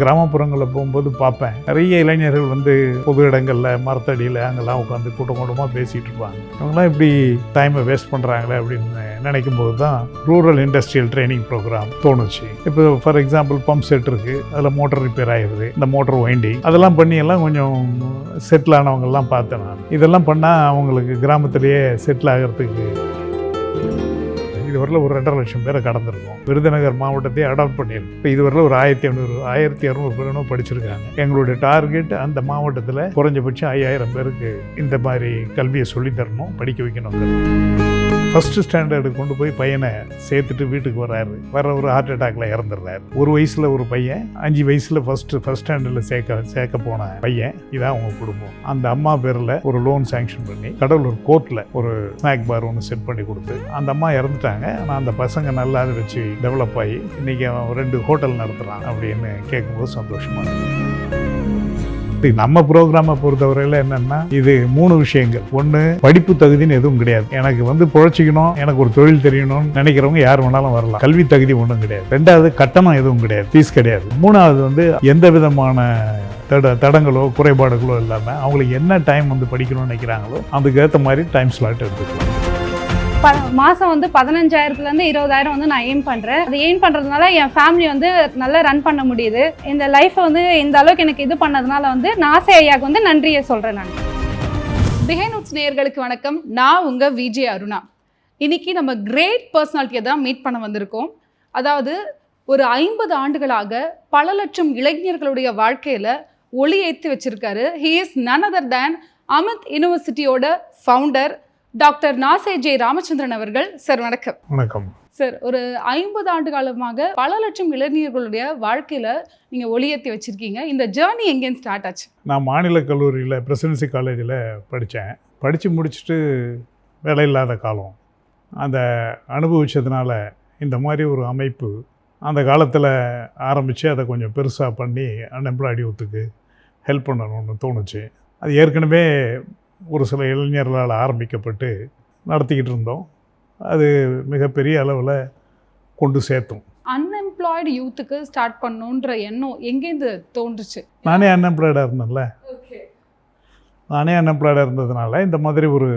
கிராமப்புறங்களில் போகும்போது பார்ப்பேன், நிறைய இளைஞர்கள் வந்து பொது இடங்களில் மரத்தடியில் அங்கெல்லாம் உட்காந்து கூட்டமாக பேசிகிட்டு இருப்பாங்க. இவங்கெல்லாம் இப்படி டைமை வேஸ்ட் பண்ணுறாங்களே அப்படின்னு நினைக்கும் போது தான் ரூரல் இண்டஸ்ட்ரியல் ட்ரைனிங் ப்ரோக்ராம் தோணுச்சு. இப்போ ஃபார் எக்ஸாம்பிள் பம்ப் செட் இருக்குது, அதில் மோட்டர் ரிப்பேர் ஆகிடுது, இந்த மோட்டர் வைண்டிங் அதெல்லாம் பண்ணி எல்லாம் கொஞ்சம் செட்டில் ஆனவங்கெல்லாம் பார்த்தேன் நான். இதெல்லாம் பண்ணால் அவங்களுக்கு கிராமத்திலேயே செட்டில் ஆகிறதுக்கு இதுவரையில் ஒரு 2.5 லட்சம் பேரை கடந்திருக்கோம். விருதுநகர் மாவட்டத்தையே அடாப்ட் பண்ணியிருக்கோம். இப்போ இதுவரையில் ஒரு 1500 பேரும் படிச்சிருக்காங்க. எங்களுடைய டார்கெட் அந்த மாவட்டத்தில் குறைஞ்சபட்சம் 5000 பேருக்கு இந்த மாதிரி கல்வியை சொல்லித்தரணும், படிக்க வைக்கணும். ஃபஸ்ட்டு ஸ்டாண்டர்டு கொண்டு போய் பையனை சேர்த்துட்டு வீட்டுக்கு வர ஒரு ஹார்ட் அட்டாக்ல இறந்துடுறாரு. 1 வயசில் ஒரு பையன், 5 வயசில் ஃபஸ்ட் ஸ்டாண்டர்டில் சேர்க்க போன பையன். இதான் அவங்க குடும்பம். அந்த அம்மா பேரில் ஒரு லோன் சாங்ஷன் பண்ணி கடலூர் கோர்ட்டில் ஒரு ஸ்நாக் பார் ஒன்று செட் பண்ணி கொடுத்து அந்த அம்மா இறந்துட்டாங்க. ஆனால் அந்த பசங்க நல்லா அதை வச்சு டெவலப் ஆகி இன்றைக்கி அவன் 2 ஹோட்டல் நடத்துகிறான் அப்படின்னு கேட்கும்போது சந்தோஷமாக இருக்குது. நம்ம ப்ரோக்ராமை பொறுத்தவரையில் என்னன்னா, இது 3 விஷயங்கள். ஒன்று, படிப்பு தகுதின்னு எதுவும் கிடையாது. எனக்கு வந்து பொழைச்சிக்கணும், எனக்கு ஒரு தொழில் தெரியணும்னு நினைக்கிறவங்க யார் வேணாலும் வரலாம். கல்வி தகுதி ஒன்றும் கிடையாது. 2வது, கட்டணம் எதுவும் கிடையாது, ஃபீஸ் கிடையாது. 3வது வந்து எந்த விதமான தடங்களோ குறைபாடுகளோ இல்லாமல் அவங்களுக்கு என்ன டைம் வந்து படிக்கணும்னு நினைக்கிறாங்களோ அதுக்கு ஏற்ற மாதிரி டைம் ஸ்லாட் எடுத்துக்கலாம். மாதம் வந்து 15,000லேருந்து 20,000 வந்து நான் எய்ம் பண்ணுறேன். அது எய்ம் பண்ணுறதுனால என் ஃபேமிலி வந்து நல்லா ரன் பண்ண முடியுது. இந்த லைஃப்பை வந்து இந்த அளவுக்கு எனக்கு இது பண்ணதுனால வந்து நாசே ஐயாவுக்கு வந்து நன்றியை சொல்கிறேன். நான் பிஹைண்ட் நோட்ஸ் நேயர்களுக்கு வணக்கம். நான் உங்கள் விஜே அருணா. இன்னைக்கு நம்ம கிரேட் பர்சனாலிட்டியை தான் மீட் பண்ண வந்திருக்கோம். அதாவது ஒரு 50 ஆண்டுகளாக பல லட்சம் இளைஞர்களுடைய வாழ்க்கையில் ஒளி ஏற்றி வச்சிருக்காரு. He is none other than AMET யூனிவர்சிட்டியோட ஃபவுண்டர் டாக்டர் நாசே ஜே ராமச்சந்திரன் அவர்கள். சார் வணக்கம். வணக்கம் சார். ஒரு 50 ஆண்டு காலமாக பல லட்சம் இளைஞர்களுடைய வாழ்க்கையில் நீங்கள் ஒளியேற்றி வச்சுருக்கீங்க. இந்த ஜேர்னி எங்கேருந்து ஸ்டார்ட் ஆச்சு? நான் மாநில கல்லூரியில் பிரசிடென்சி காலேஜில் படித்தேன். படித்து முடிச்சுட்டு வேலை இல்லாத காலம். அந்த அனுபவித்ததுனால இந்த மாதிரி ஒரு அமைப்பு அந்த காலத்தில் ஆரம்பித்து அதை கொஞ்சம் பெருசாக பண்ணி அன்எம்ப்ளாய்டு யூத்துக்கு ஹெல்ப் பண்ணணும்னு தோணுச்சு. அது ஏற்கனவே ஒரு சில இளைஞர்களால் ஆரம்பிக்கப்பட்டு நடத்திக்கிட்டு இருந்தோம். அது மிகப்பெரிய அளவில் கொண்டு சேர்த்தோம். அன்எம்ப்ளாய்டு யூத்துக்கு ஸ்டார்ட் பண்ணணுன்ற எண்ணம் எங்கேருந்து தோன்றுச்சு? நானே அன்எம்ப்ளாய்டாக இருந்தேன்ல. நானே அன்எம்ப்ளாய்டாக இருந்ததுனால இந்த மாதிரி ஒரு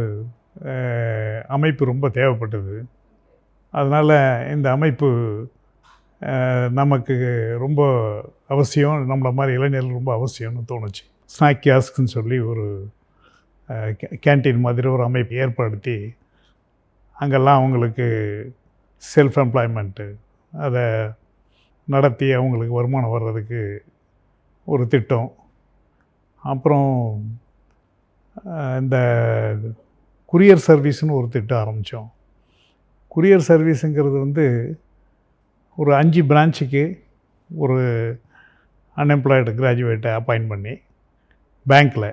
அமைப்பு ரொம்ப தேவைப்பட்டது. அதனால் இந்த அமைப்பு நமக்கு ரொம்ப அவசியம், நம்மளை மாதிரி இளைஞர்கள் ரொம்ப அவசியம்னு தோணுச்சு. ஸ்நாக் கியாஸ்க்குன்னு சொல்லி ஒரு கேன்டீன் மாதிரி ஒரு அமைப்பு ஏற்படுத்தி அங்கெல்லாம் அவங்களுக்கு செல்ஃப் எம்ப்ளாய்மெண்ட்டு அதை நடத்தி அவங்களுக்கு வருமானம் வர்றதுக்கு ஒரு திட்டம். அப்புறம் இந்த குரியர் சர்வீஸ்னு ஒரு திட்டம் ஆரம்பித்தோம். குரியர் சர்வீஸுங்கிறது வந்து ஒரு 5 பிரான்ச்சுக்கு ஒரு அன்எம்ப்ளாய்டு கிராஜுவேட்டை அப்பாயிண்ட் பண்ணி பேங்க்கில்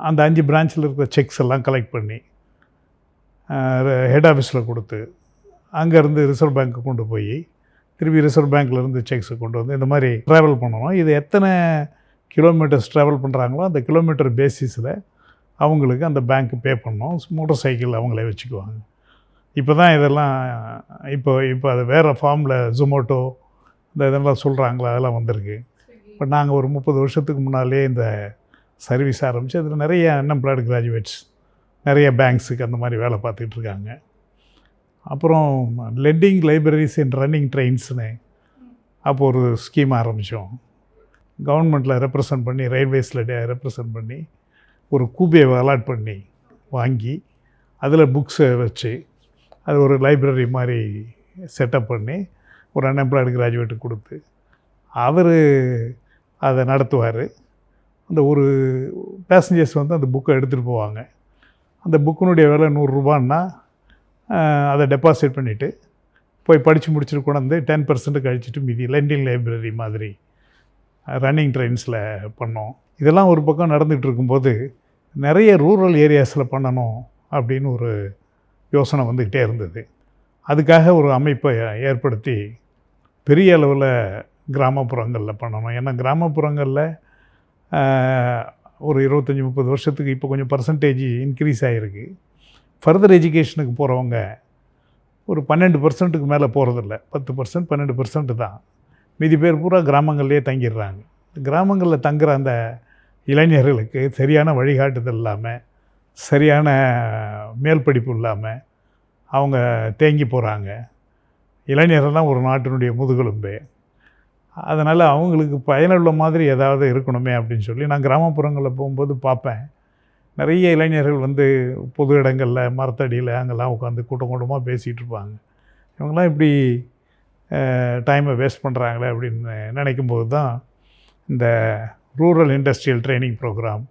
அந்த 5 பிரான்ச்சில் இருக்கிற செக்ஸ் எல்லாம் கலெக்ட் பண்ணி ஹெட் ஆஃபீஸில் கொடுத்து அங்கேருந்து ரிசர்வ் பேங்க்கு கொண்டு போய் திருப்பி ரிசர்வ் பேங்க்லேருந்து செக்ஸை கொண்டு வந்து இந்த மாதிரி ட்ராவல் பண்ணணும். இது எத்தனை கிலோமீட்டர்ஸ் ட்ராவல் பண்ணுறாங்களோ அந்த கிலோமீட்டர் பேசிஸில் அவங்களுக்கு அந்த பேங்க்கு பே பண்ணணும். மோட்டர் சைக்கிள் அவங்களே வச்சுக்குவாங்க. இப்போ தான் இதெல்லாம் இப்போ அது வேறு ஃபார்மில் ஜொமேட்டோ இந்த இதெல்லாம் சொல்கிறாங்களா, அதெல்லாம் வந்திருக்கு. பட் நாங்கள் ஒரு 30 வருஷத்துக்கு முன்னாலே இந்த சர்வீஸ் ஆரம்பித்து அதில் நிறைய அன்எம்ப்ளாய்டு கிராஜுவேட்ஸ் நிறைய பேங்க்ஸுக்கு அந்த மாதிரி வேலை பார்த்துக்கிட்டு இருக்காங்க. அப்புறம் லெண்டிங் லைப்ரரிஸ் அண்ட் ரன்னிங் ட்ரெயின்ஸ்னு அப்போ ஒரு ஸ்கீம் ஆரம்பித்தோம். கவர்மெண்ட்டில் ரெப்ரசன்ட் பண்ணி, ரயில்வேஸில் ரெப்ரசன்ட் பண்ணி ஒரு கூபேவை அலாட் பண்ணி வாங்கி அதில் புக்ஸை வச்சு அது ஒரு லைப்ரரி மாதிரி செட்டப் பண்ணி ஒரு அன்எம்ப்ளாய்டு கிராஜுவேட்டுக்கு கொடுத்து அவர் அதை நடத்துவார். அந்த ஒரு பேசஞ்சர்ஸ் வந்து அந்த புக்கை எடுத்துகிட்டு போவாங்க. அந்த புக்கினுடைய விலை 100 ரூபான்னா அதை டெபாசிட் பண்ணிவிட்டு போய் படித்து முடிச்சுட்டு கொண்டாந்து 10% கழிச்சிட்டு மீதி லெண்டிங் லைப்ரரி மாதிரி ரன்னிங் ட்ரெயின்ஸில் பண்ணோம். இதெல்லாம் ஒரு பக்கம் நடந்துகிட்டு இருக்கும்போது நிறைய ரூரல் ஏரியாஸில் பண்ணணும் அப்படின்னு ஒரு யோசனை வந்துக்கிட்டே இருந்தது. அதுக்காக ஒரு அமைப்பை ஏற்படுத்தி பெரிய அளவில் கிராமப்புறங்களில் பண்ணணும். ஏன்னா கிராமப்புறங்களில் ஒரு 25-30 வருஷத்துக்கு இப்போ கொஞ்சம் பர்சன்டேஜ் இன்க்ரீஸ் ஆகிருக்கு. ஃபர்தர் எஜுகேஷனுக்கு போகிறவங்க ஒரு 12%க்கு மேலே போகிறதில்ல. 10% 12% தான். மீதி பேர் பூரா கிராமங்கள்லேயே தங்கிடுறாங்க. கிராமங்களில் தங்குற அந்த இளைஞர்களுக்கு சரியான வழிகாட்டுதல் இல்லாமல், சரியான மேல் படிப்பு இல்லாமல் அவங்க தேங்கி போகிறாங்க. இளைஞர்கள் தான் ஒரு நாட்டினுடைய முதுகெலும்பு. அதனால் அவங்களுக்கு பயனுள்ள மாதிரி ஏதாவது இருக்கணுமே அப்படின்னு சொல்லி நான் கிராமப்புறங்களில் போகும்போது பார்ப்பேன். நிறைய இளைஞர்கள் வந்து பொது இடங்களில் மரத்தடியில் அங்கெல்லாம் உட்காந்து கூட்டம் கூட்டமாக பேசிகிட்டு இருப்பாங்க. இவங்கெல்லாம் இப்படி டைமை வேஸ்ட் பண்ணுறாங்களே அப்படின்னு நினைக்கும்போது தான் இந்த ரூரல் இண்டஸ்ட்ரியல் ட்ரைனிங் ப்ரோக்ராம்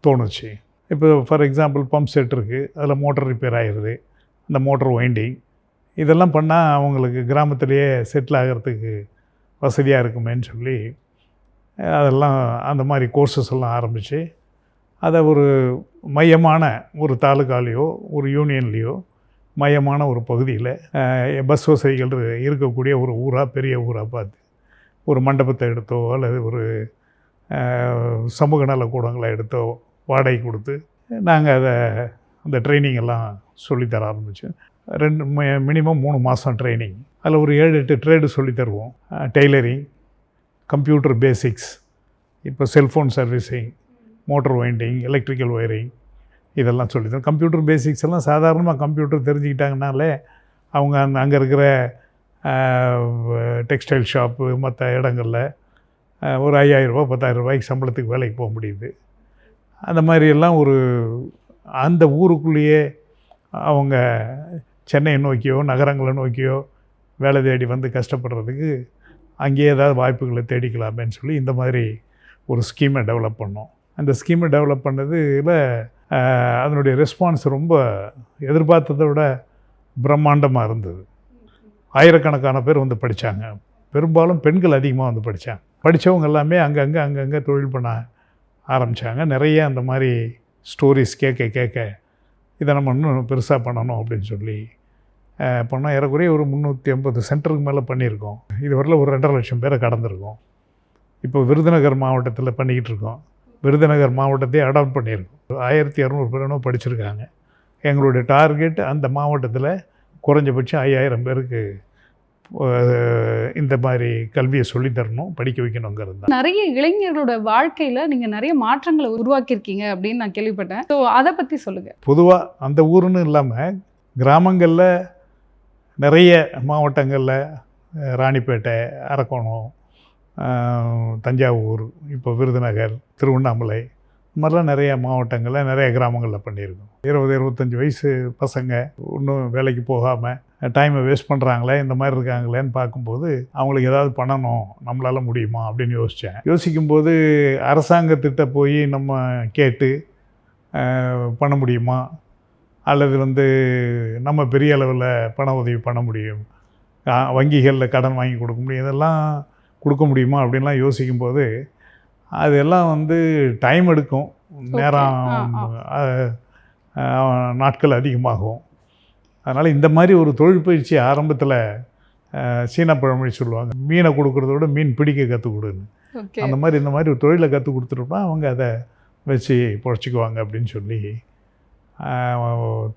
தோணுச்சு. இப்போ ஃபார் எக்ஸாம்பிள் பம்ப் செட் இருக்குது, அதில் மோட்டர் ரிப்பேர் ஆகிடுது, அந்த மோட்டர் வைண்டிங் இதெல்லாம் பண்ணால் அவங்களுக்கு கிராமத்திலேயே செட்டில் ஆகிறதுக்கு வசதியாக இருக்குமேன்னு சொல்லி அதெல்லாம் அந்த மாதிரி கோர்சஸ் எல்லாம் ஆரம்பித்து அதை ஒரு மையமான ஒரு தாலுக்காலேயோ ஒரு யூனியன்லேயோ மையமான ஒரு பகுதியில் பஸ் வசதிகள் இருக்கக்கூடிய ஒரு ஊராக, பெரிய ஊராக பார்த்து ஒரு மண்டபத்தை எடுத்தோ அல்லது ஒரு சமூக நல கூடங்களை எடுத்தோ வாடகை கொடுத்து நாங்கள் அதை அந்த ட்ரைனிங் எல்லாம் சொல்லித்தர ஆரம்பித்தோம். மினிமம் 3 மாதம் ட்ரைனிங். அதில் ஒரு 7-8 ட்ரேடு சொல்லித்தருவோம். டெய்லரிங், கம்ப்யூட்டர் பேசிக்ஸ், இப்போ cellphone servicing, motor winding, electrical wiring இதெல்லாம் சொல்லித்தரோம். கம்ப்யூட்டர் பேசிக்ஸ் எல்லாம் சாதாரணமாக கம்ப்யூட்டர் தெரிஞ்சுக்கிட்டாங்கனாலே அவங்க அங்கே இருக்கிற டெக்ஸ்டைல் ஷாப்பு மற்ற இடங்களில் ஒரு 5000 ரூபா 10,000 ரூபாய்க்கு சம்பளத்துக்கு வேலைக்கு போக முடியுது. அந்த மாதிரியெல்லாம் ஒரு அந்த ஊருக்குள்ளேயே அவங்க சென்னையை நோக்கியோ நகரங்களை நோக்கியோ வேலை தேடி வந்து கஷ்டப்படுறதுக்கு அங்கேயே ஏதாவது வாய்ப்புகளை தேடிக்கலாமேன்னு சொல்லி இந்த மாதிரி ஒரு ஸ்கீமை டெவலப் பண்ணோம். அந்த ஸ்கீமை டெவலப் பண்ணதில் அதனுடைய ரெஸ்பான்ஸ் ரொம்ப எதிர்பார்த்ததை விட பிரம்மாண்டமாக இருந்தது. ஆயிரக்கணக்கான பேர் வந்து படித்தாங்க. பெரும்பாலும் பெண்கள் அதிகமாக வந்து படித்தாங்க. படித்தவங்க எல்லாமே அங்கங்கே தொழில் பண்ண ஆரம்பித்தாங்க. நிறைய அந்த மாதிரி ஸ்டோரிஸ் கேட்க இதை நம்ம இன்னும் பெருசாக பண்ணணும் அப்படின்னு சொல்லி பண்ணோம். ஏறக்குறைய ஒரு 350 சென்டருக்கு மேலே பண்ணியிருக்கோம். இதுவரையில் ஒரு 2.5 லட்சம் பேரை கடந்திருக்கோம். இப்போ விருதுநகர் மாவட்டத்தில் பண்ணிக்கிட்டு இருக்கோம். விருதுநகர் மாவட்டத்தையே அடாப்ட் பண்ணியிருக்கோம். 1200 பேரும் படிச்சிருக்காங்க. எங்களுடைய டார்கெட் அந்த மாவட்டத்தில் குறைஞ்சபட்சம் 5000 பேருக்கு இந்த மாதிரி கல்வியை சொல்லித்தரணும், படிக்க வைக்கணுங்கிறது தான். நிறைய இளைஞர்களோட வாழ்க்கையில் நீங்கள் நிறைய மாற்றங்களை உருவாக்கியிருக்கீங்க அப்படின்னு நான் கேள்விப்பட்டேன். ஸோ அதை பற்றி சொல்லுங்கள். பொதுவாக அந்த ஊருன்னு இல்லாமல் கிராமங்களில் நிறைய மாவட்டங்களில் ராணிப்பேட்டை, அரக்கோணம், தஞ்சாவூர், இப்போ விருதுநகர், திருவண்ணாமலை இந்த மாதிரிலாம் நிறைய மாவட்டங்களில் நிறைய கிராமங்களில் பண்ணியிருக்கோம். 20-25 வயசு பசங்க இன்னும் வேலைக்கு போகாமல் டைமை வேஸ்ட் பண்ணுறாங்களே, இந்த மாதிரி இருக்காங்களேன்னு பார்க்கும்போது அவங்களுக்கு ஏதாவது பண்ணணும், நம்மளால் முடியுமா அப்படின்னு யோசிக்கும்போது அரசாங்கத்திட்ட போய் நம்ம கேட்டு பண்ண முடியுமா, அல்லது வந்து நம்ம பெரிய அளவில் பண உதவி பண்ண முடியும், வங்கிகளில் கடன் வாங்கி கொடுக்க முடியும், இதெல்லாம் கொடுக்க முடியுமா அப்படின்லாம் யோசிக்கும்போது அதெல்லாம் வந்து டைம் எடுக்கும், நேரம் நாட்கள் அதிகமாகும். அதனால் இந்த மாதிரி ஒரு தொழில் பயிற்சி ஆரம்பத்தில் சீன பழமொழி சொல்லுவாங்க, மீனை கொடுக்குறத விட மீன் பிடிக்க கற்றுக் கொடுன்னு. அந்த மாதிரி இந்த மாதிரி ஒரு தொழிலை கற்றுக் கொடுத்துட்டோம்னா அவங்க அதை வச்சு பொழைச்சிக்குவாங்க அப்படின்னு சொல்லி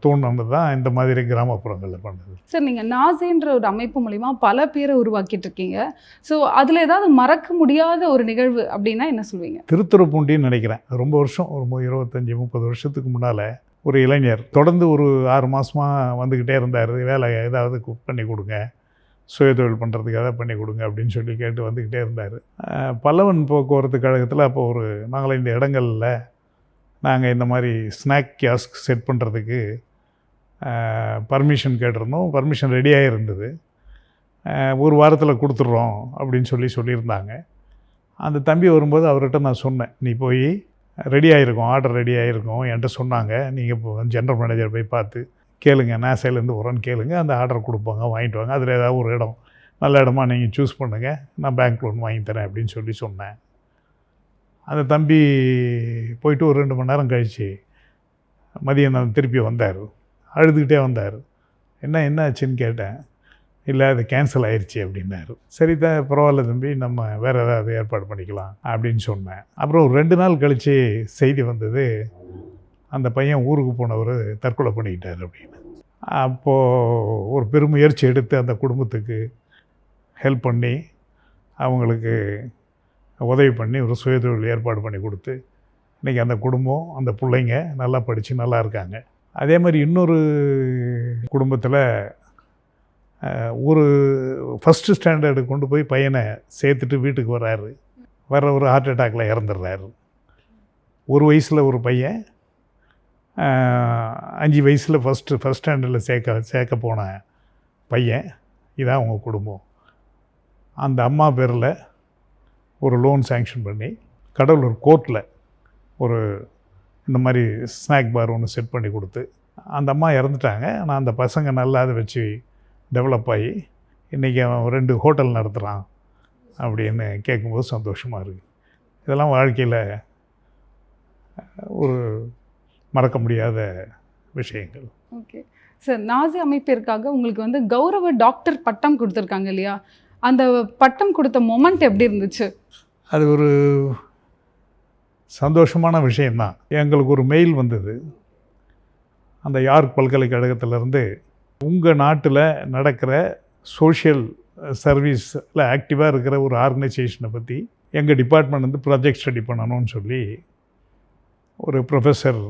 தோணுனது தான் இந்த மாதிரி கிராமப்புறங்களில் பண்ணுது. சார், நீங்கள் நாசின்ற ஒரு அமைப்பு மூலிமா பல பேரை உருவாக்கிட்டு இருக்கீங்க. ஸோ அதில் ஏதாவது மறக்க முடியாத ஒரு நிகழ்வு அப்படின்னா என்ன சொல்வீங்க? திருத்துறைப்பூண்டின்னு நினைக்கிறேன். ரொம்ப வருஷம், ஒரு 25-30 வருஷத்துக்கு முன்னால் ஒரு இளைஞர் தொடர்ந்து ஒரு 6 மாதமாக வந்துக்கிட்டே இருந்தார். வேலை ஏதாவது பண்ணி கொடுங்க, சுயதொழில் பண்ணுறதுக்கு எதாவது பண்ணி கொடுங்க அப்படின்னு சொல்லி கேட்டு வந்துக்கிட்டே இருந்தார். பல்லவன் போக்குவரத்து கழகத்தில் அப்போ ஒரு 4-5 இடங்களில் நாங்கள் இந்த மாதிரி ஸ்நாக் கியாஸ்க் செட் பண்ணுறதுக்கு பர்மிஷன் கேட்டிருந்தோம். பர்மிஷன் ரெடியாக இருந்தது. ஒரு வாரத்தில் கொடுத்துட்றோம் அப்படின்னு சொல்லியிருந்தாங்க. அந்த தம்பி வரும்போது அவர்கிட்ட நான் சொன்னேன், நீ போய் ரெடியாக இருக்கும், ஆர்டர் ரெடியாக இருக்கும், என்கிட்ட சொன்னாங்க, நீங்கள் இப்போ ஜென்ரல் மேனேஜர் போய் பார்த்து கேளுங்க, நாசையிலேருந்து வரோன்னு கேளுங்க, அந்த ஆர்டர் கொடுப்பாங்க, வாங்கிட்டு வாங்க, அதில் ஏதாவது ஒரு இடம் நல்ல இடமா நீங்கள் சூஸ் பண்ணுங்கள், நான் பேங்க் லோன் வாங்கி தரேன் அப்படின்னு சொன்னேன். அந்த தம்பி போயிட்டு ஒரு 2 மணி நேரம் கழித்து மதியம் நான் திருப்பி வந்தார். அழுதுகிட்டே வந்தார். என்ன ஆச்சுன்னு கேட்டேன். இல்லை, அது கேன்சல் ஆயிடுச்சு அப்படின்னாரு. சரி தான், பரவாயில்ல தம்பி, நம்ம வேறு ஏதாவது ஏற்பாடு பண்ணிக்கலாம் அப்படின்னு சொன்னேன். அப்புறம் ஒரு 2 நாள் கழித்து செய்தி வந்தது, அந்த பையன் ஊருக்கு போனவர் தற்கொலை பண்ணிக்கிட்டார் அப்படின்னு. அப்போது ஒரு பெருமுயற்சி எடுத்து அந்த குடும்பத்துக்கு ஹெல்ப் பண்ணி அவங்களுக்கு உதவி பண்ணி ஒரு சுயதொழில் ஏற்பாடு பண்ணி கொடுத்து இன்றைக்கி அந்த குடும்பம் அந்த பிள்ளைங்க நல்லா படித்து நல்லா இருக்காங்க. அதே மாதிரி இன்னொரு குடும்பத்தில் ஒரு ஃபஸ்ட்டு ஸ்டாண்டர்டு கொண்டு போய் பையனை சேர்த்துட்டு வீட்டுக்கு வர்றாரு. ஒரு ஹார்ட் அட்டாக்கில் இறந்துடுறாரு. 1 வயசில் ஒரு பையன் 5 வயசில் ஃபஸ்ட் ஸ்டாண்டர்டில் சேர்க்க போன பையன். இதான் அவங்க குடும்பம். அந்த அம்மா பேரில் ஒரு லோன் சேங்ஷன் பண்ணி கடலூர் கோர்ட்டில் ஒரு இந்த மாதிரி ஸ்நாக் பார் ஒன்று செட் பண்ணி கொடுத்து அந்த அம்மா இறந்துட்டாங்க. ஆனால் அந்த பசங்க நல்லா அதை வச்சு டெவலப் ஆகி இன்றைக்கி அவன் 2 ஹோட்டல் நடத்துகிறான் அப்படின்னு கேட்கும்போது சந்தோஷமாக இருக்குது. இதெல்லாம் வாழ்க்கையில் ஒரு மறக்க முடியாத விஷயங்கள். ஓகே சார், நாசி அமைப்பிற்காக உங்களுக்கு வந்து கௌரவ டாக்டர் பட்டம் கொடுத்துருக்காங்க இல்லையா? அந்த பட்டம் கொடுத்த மொமெண்ட் எப்படி இருந்துச்சு? அது ஒரு சந்தோஷமான விஷயந்தான். எங்களுக்கு ஒரு மெயில் வந்தது அந்த யார்க் பல்கலைக்கழகத்திலேருந்து, உங்கள் நாட்டில் நடக்கிற சோஷியல் சர்வீஸில் ஆக்டிவாக இருக்கிற ஒரு ஆர்கனைசேஷனை பற்றி எங்கள் டிபார்ட்மெண்ட் வந்து ப்ராஜெக்ட் ஸ்டடி பண்ணணும்னு சொல்லி ஒரு ப்ரொஃபஸர்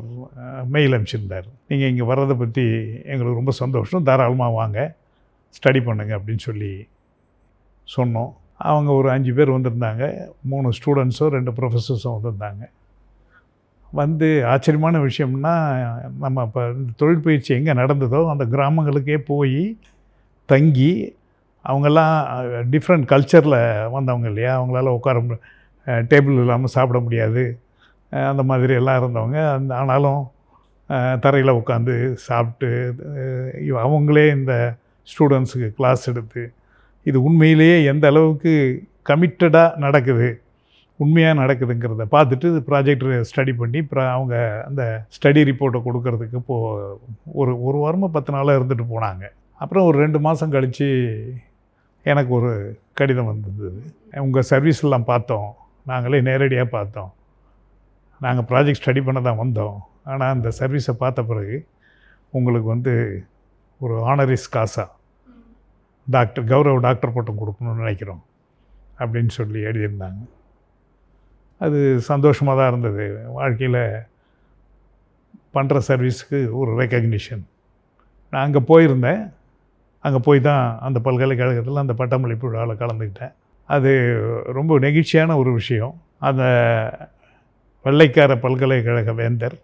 மெயில் அனுப்பிச்சிருந்தார். நீங்கள் இங்கே வர்றதை பற்றி எங்களுக்கு ரொம்ப சந்தோஷம், தாராளமாக வாங்க ஸ்டடி பண்ணுங்க அப்படின்னு சொல்லி சொன்னோம். அவங்க ஒரு 5 பேர் வந்திருந்தாங்க. 3 ஸ்டூடெண்ட்ஸோ 2 ப்ரொஃபஸர்ஸும் வந்திருந்தாங்க. வந்து ஆச்சரியமான விஷயம்னா, நம்ம இப்போ இந்த தொழில் பயிற்சி எங்கே நடந்ததோ அந்த கிராமங்களுக்கே போய் தங்கி அவங்கெல்லாம் டிஃப்ரெண்ட் கல்ச்சரில் வந்தவங்க இல்லையா, அவங்களால உட்கார டேபிள் இல்லாமல் சாப்பிட முடியாது, அந்த மாதிரி எல்லாம் இருந்தவங்க. ஆனாலும் தரையில் உட்காந்து சாப்பிட்டு அவங்களே இந்த ஸ்டூடெண்ட்ஸுக்கு கிளாஸ் எடுத்து இது உண்மையிலேயே எந்த அளவுக்கு கமிட்டடாக நடக்குது, உண்மையாக நடக்குதுங்கிறத பார்த்துட்டு ப்ராஜெக்ட் ஸ்டடி பண்ணி அவங்க அந்த ஸ்டடி ரிப்போர்ட்டை கொடுக்கறதுக்கு ஒரு வாரமாக 10 நாளாக இருந்துட்டு போனாங்க. அப்புறம் ஒரு 2 மாதம் கழித்து எனக்கு ஒரு கடிதம் வந்தது. உங்கள் சர்வீஸ்லாம் பார்த்தோம், நாங்களே நேரடியாக பார்த்தோம், நாங்கள் ப்ராஜெக்ட் ஸ்டடி பண்ண தான் வந்தோம், ஆனால் அந்த சர்வீஸை பார்த்த பிறகு உங்களுக்கு வந்து ஒரு ஆனரிஸ் காசா கௌரவ டாக்டர் பட்டம் கொடுக்கணும்னு நினைக்கிறோம் அப்படின்னு சொல்லி எழுதியிருந்தாங்க. அது சந்தோஷமாக தான் இருந்தது. வாழ்க்கையில் பண்ணுற சர்வீஸுக்கு ஒரு ரெக்கக்னிஷன். நான் அங்கே போயிருந்தேன். அங்கே போய் தான் அந்த பல்கலைக்கழகத்தில் அந்த பட்டமளிப்பு விழாவில் கலந்துக்கிட்டேன். அது ரொம்ப நெகிழ்ச்சியான ஒரு விஷயம். அந்த வெள்ளைக்கார பல்கலைக்கழக வேந்தர்